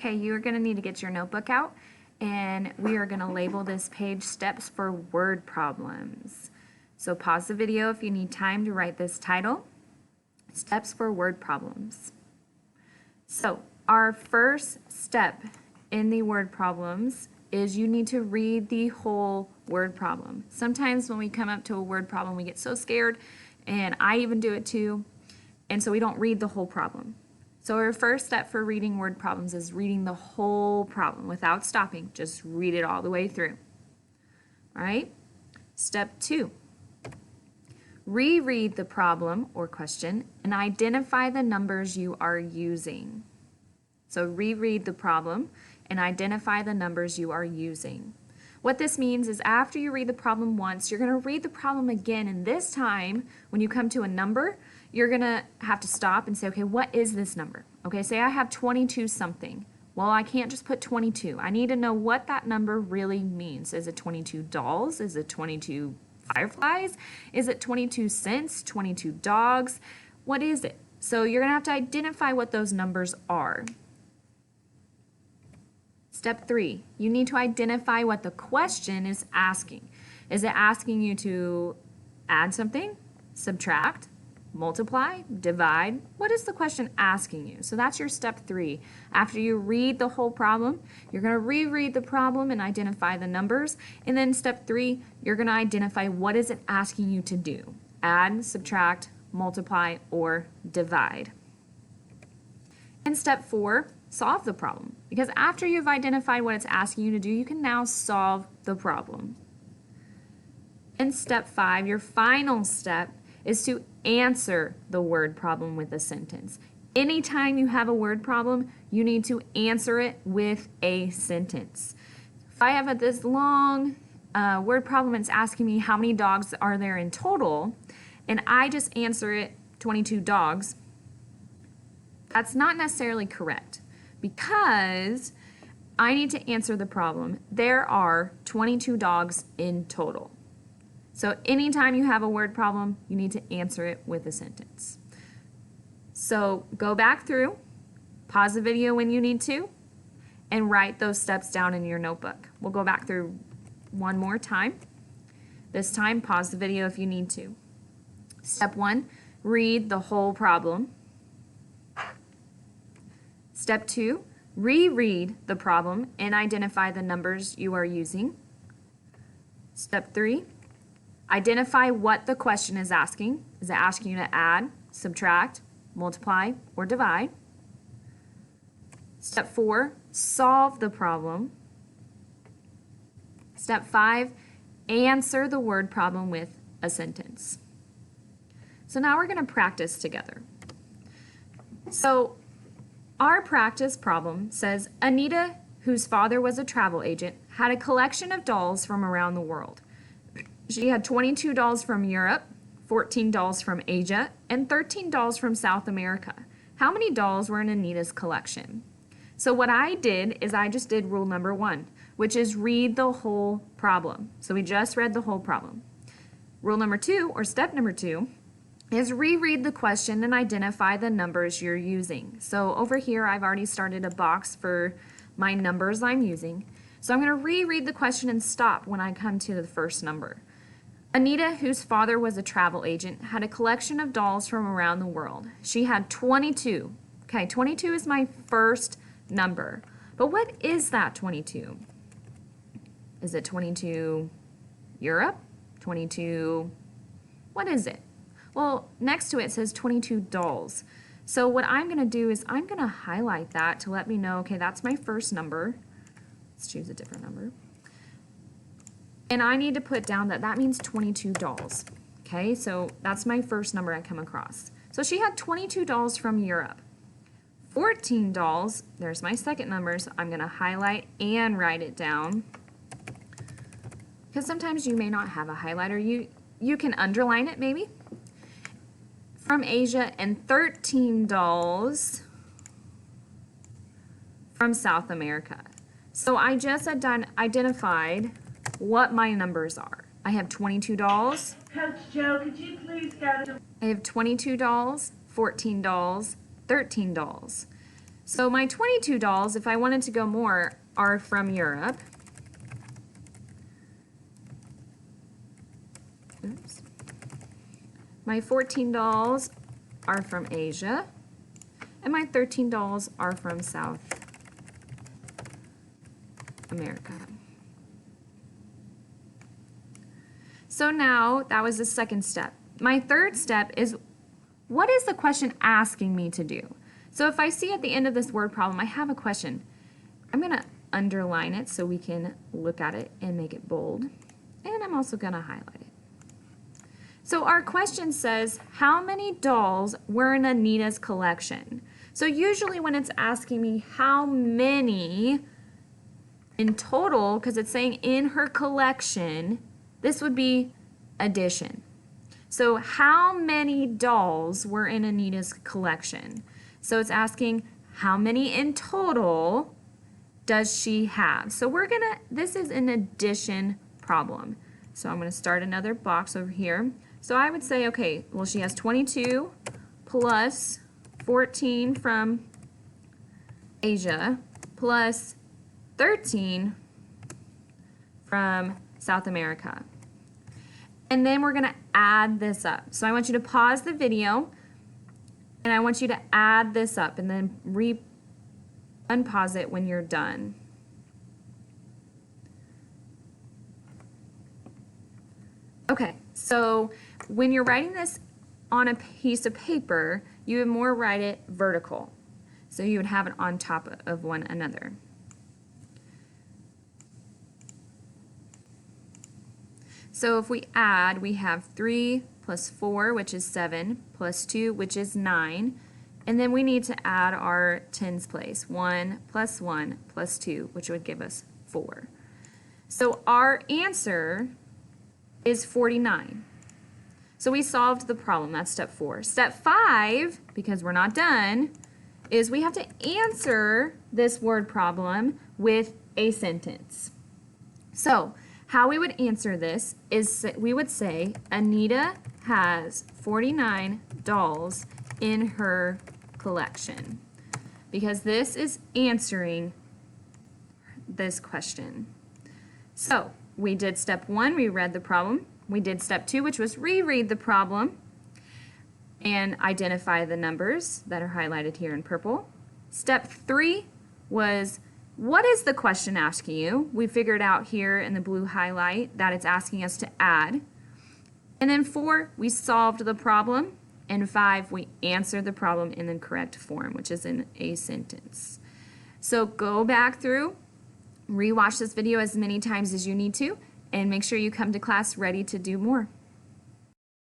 Okay, you are going to need to get your notebook out, and we are going to label this page Steps for Word Problems. So pause the video if you need time to write this title, Steps for Word Problems. So our first step in the word problems is you need to read the whole word problem. Sometimes when we come up to a word problem, we get so scared, and I even do it too, and so we don't read the whole problem. So our first step for reading word problems is reading the whole problem without stopping. Just read it all the way through. All right? Step 2. Reread the problem or question and identify the numbers you are using. So reread the problem and identify the numbers you are using. What this means is after you read the problem once, you're going to read the problem again, and this time when you come to a number, you're going to have to stop and say, okay, what is this number? Okay, say I have 22 something. Well, I can't just put 22. I need to know what that number really means. Is it 22 dolls? Is it 22 fireflies? Is it 22 cents? 22 dogs? What is it? So you're going to have to identify what those numbers are. Step 3, you need to identify what the question is asking. Is it asking you to add something, subtract, multiply, divide? What is the question asking you? So that's your step 3. After you read the whole problem, you're going to reread the problem and identify the numbers. And then step 3, you're going to identify what is it asking you to do. Add, subtract, multiply, or divide. And step 4, solve the problem. Because after you've identified what it's asking you to do, you can now solve the problem. And step 5, your final step, is to answer the word problem with a sentence. Anytime you have a word problem, you need to answer it with a sentence. If I have this long word problem, it's asking me how many dogs are there in total, and I just answer it 22 dogs, that's not necessarily correct because I need to answer the problem. There are 22 dogs in total. So anytime you have a word problem, you need to answer it with a sentence. So go back through, pause the video when you need to, and write those steps down in your notebook. We'll go back through one more time. This time, pause the video if you need to. Step 1, read the whole problem. Step 2, reread the problem and identify the numbers you are using. Step 3, identify what the question is asking. Is it asking you to add, subtract, multiply, or divide? Step 4, solve the problem. Step 5, answer the word problem with a sentence. So now we're going to practice together. So our practice problem says, Anita, whose father was a travel agent, had a collection of dolls from around the world. She had 22 dolls from Europe, 14 dolls from Asia, and 13 dolls from South America. How many dolls were in Anita's collection? So what I did is I just did rule number 1, which is read the whole problem. So we just read the whole problem. Rule number 2, or step number 2, is reread the question and identify the numbers you're using. So over here I've already started a box for my numbers I'm using. So I'm going to reread the question and stop when I come to the first number. Anita, whose father was a travel agent, had a collection of dolls from around the world. She had 22. Okay, 22 is my first number. But what is that 22? Is it 22 Europe? 22, what is it? Well, next to it says 22 dolls. So what I'm going to do is I'm going to highlight that to let me know, okay, that's my first number. Let's choose a different number. And I need to put down that that means 22 dolls. Okay, so that's my first number I come across. So she had 22 dolls from Europe. 14 dolls, there's my second number, so I'm going to highlight and write it down. Because sometimes you may not have a highlighter. You can underline it maybe. From Asia, and 13 dolls from South America. So I just identified what my numbers are. I have 22 dolls. Coach Joe, could you please go to... I have 22 dolls, 14 dolls, 13 dolls. So my 22 dolls, if I wanted to go more, are from Europe. Oops. My 14 dolls are from Asia. And my 13 dolls are from South America. So now that was the second step. My third step is, what is the question asking me to do? So if I see at the end of this word problem, I have a question. I'm going to underline it so we can look at it and make it bold. And I'm also going to highlight it. So our question says, how many dolls were in Anita's collection? So usually when it's asking me how many in total, because it's saying in her collection, this would be addition. So how many dolls were in Anita's collection? So it's asking how many in total does she have? So this is an addition problem. So I'm gonna start another box over here. So I would say, okay, well, she has 22 plus 14 from Asia plus 13 from South America. And then we're going to add this up. So I want you to pause the video and I want you to add this up and then unpause it when you're done. Okay, so when you're writing this on a piece of paper, you would more write it vertical. So you would have it on top of one another. So if we add, we have 3 plus 4, which is 7, plus 2, which is 9. And then we need to add our tens place, 1 plus 1 plus 2, which would give us 4. So our answer is 49. So we solved the problem. That's step 4. Step 5, because we're not done, is we have to answer this word problem with a sentence. So how we would answer this is we would say Anita has 49 dolls in her collection, because this is answering this question. So we did step 1, we read the problem. We did step 2, which was reread the problem and identify the numbers that are highlighted here in purple. Step 3 was, what is the question asking you? We figured out here in the blue highlight that it's asking us to add. And then 4, we solved the problem. And 5, we answered the problem in the correct form, which is in a sentence. So go back through, rewatch this video as many times as you need to, and make sure you come to class ready to do more.